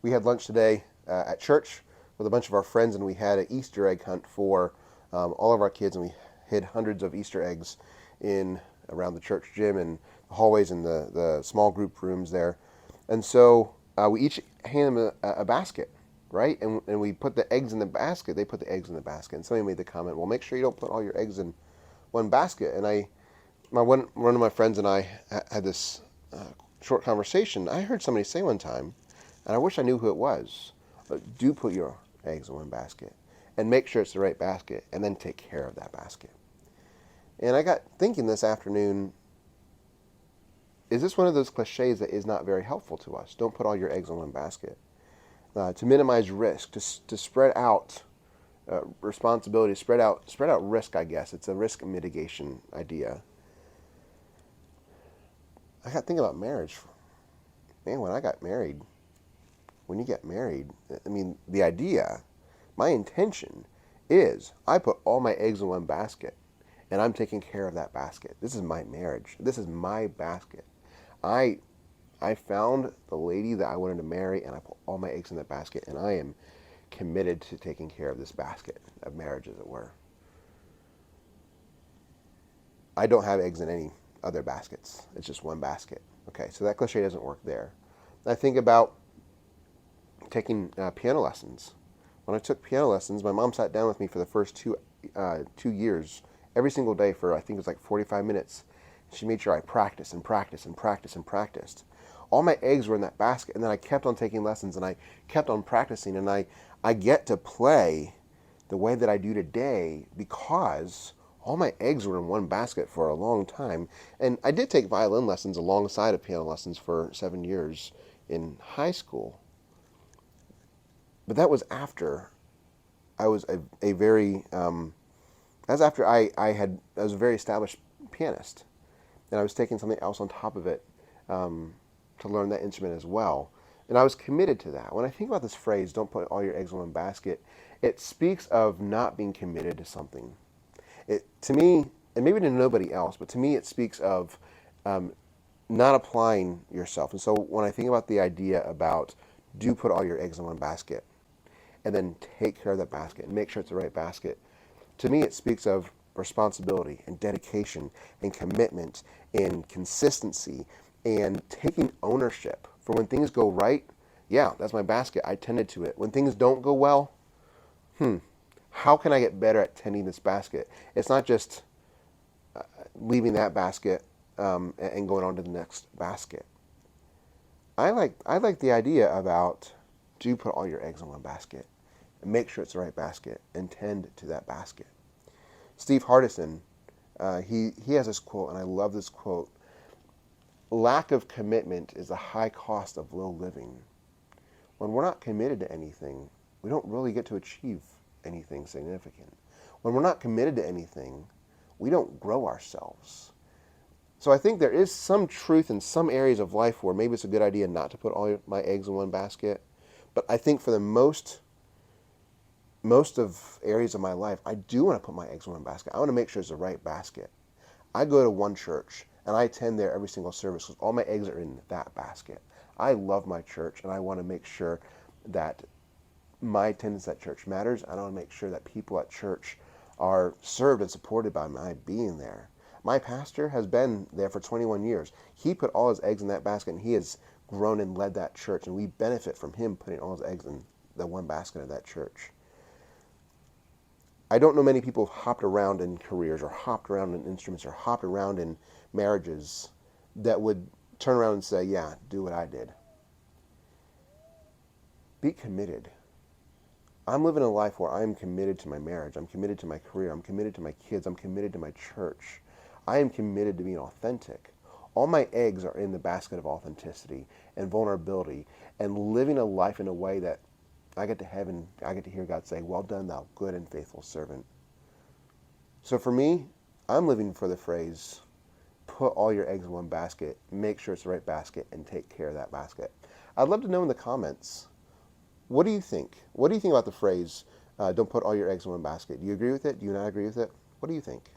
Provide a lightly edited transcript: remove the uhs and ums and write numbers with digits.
We had lunch today at church with a bunch of our friends, and we had an Easter egg hunt for all of our kids, and we hid hundreds of Easter eggs in around the church gym and the hallways and the small group rooms there. And so we each hand them a basket, right? And we put the eggs in the basket. They put the eggs in the basket. And somebody made the comment, well, make sure you don't put all your eggs in one basket. And one of my friends and I had this short conversation. I heard somebody say one time, and I wish I knew who it was, but do put your eggs in one basket and make sure it's the right basket and then take care of that basket. And I got thinking this afternoon, is this one of those cliches that is not very helpful to us? Don't put all your eggs in one basket. To minimize risk, to spread out responsibility, spread out risk, I guess. It's a risk mitigation idea. I got thinking about marriage. Man, when you get married, I mean, the idea, my intention is I put all my eggs in one basket and I'm taking care of that basket. This is my marriage. This is my basket. I I found the lady that I wanted to marry and I put all my eggs in that basket and I am committed to taking care of this basket of marriage, as it were. I don't have eggs in any other baskets. It's just one basket. Okay, so that cliche doesn't work there. I think about taking piano lessons. When I took piano lessons, my mom sat down with me for the first 2 years, every single day for I think it was like 45 minutes. She made sure I practiced and practiced and practiced and practiced. All my eggs were in that basket, and then I kept on taking lessons and I kept on practicing, and I get to play the way that I do today because all my eggs were in one basket for a long time. And I did take violin lessons alongside of piano lessons for 7 years in high school. But that was after I was a very, that's after I was a very established pianist. And I was taking something else on top of it to learn that instrument as well. And I was committed to that. When I think about this phrase, don't put all your eggs in one basket, it speaks of not being committed to something. To me, and maybe to nobody else, but to me it speaks of not applying yourself. And so when I think about the idea about do put all your eggs in one basket and then take care of that basket and make sure it's the right basket, to me it speaks of responsibility and dedication and commitment and consistency and taking ownership for when things go right. Yeah, that's my basket. I tended to it. When things don't go well, how can I get better at tending this basket? It's not just leaving that basket and going on to the next basket. I like the idea about do put all your eggs in one basket and make sure it's the right basket and tend to that basket. Steve Hardison, he has this quote, and I love this quote. Lack of commitment is a high cost of low living. When we're not committed to anything, we don't really get to achieve anything significant. When we're not committed to anything, we don't grow ourselves. So I think there is some truth in some areas of life where maybe it's a good idea not to put all my eggs in one basket. But I think for the most of areas of my life, I do want to put my eggs in one basket. I want to make sure it's the right basket. I go to one church and I attend there every single service because all my eggs are in that basket. I love my church and I want to make sure that my attendance at church matters. I want to make sure that people at church are served and supported by my being there. My pastor has been there for 21 years. He put all his eggs in that basket and he has grown and led that church, and we benefit from him putting all his eggs in the one basket of that church. I don't know many people who've hopped around in careers or hopped around in instruments or hopped around in marriages that would turn around and say, yeah, do what I did. Be committed. I'm living a life where I'm committed to my marriage. I'm committed to my career. I'm committed to my kids. I'm committed to my church. I am committed to being authentic. All my eggs are in the basket of authenticity and vulnerability and living a life in a way that I get to heaven, I get to hear God say, well done, thou good and faithful servant. So for me, I'm living for the phrase, put all your eggs in one basket, make sure it's the right basket, and take care of that basket. I'd love to know in the comments, what do you think? What do you think about the phrase, don't put all your eggs in one basket? Do you agree with it? Do you not agree with it? What do you think?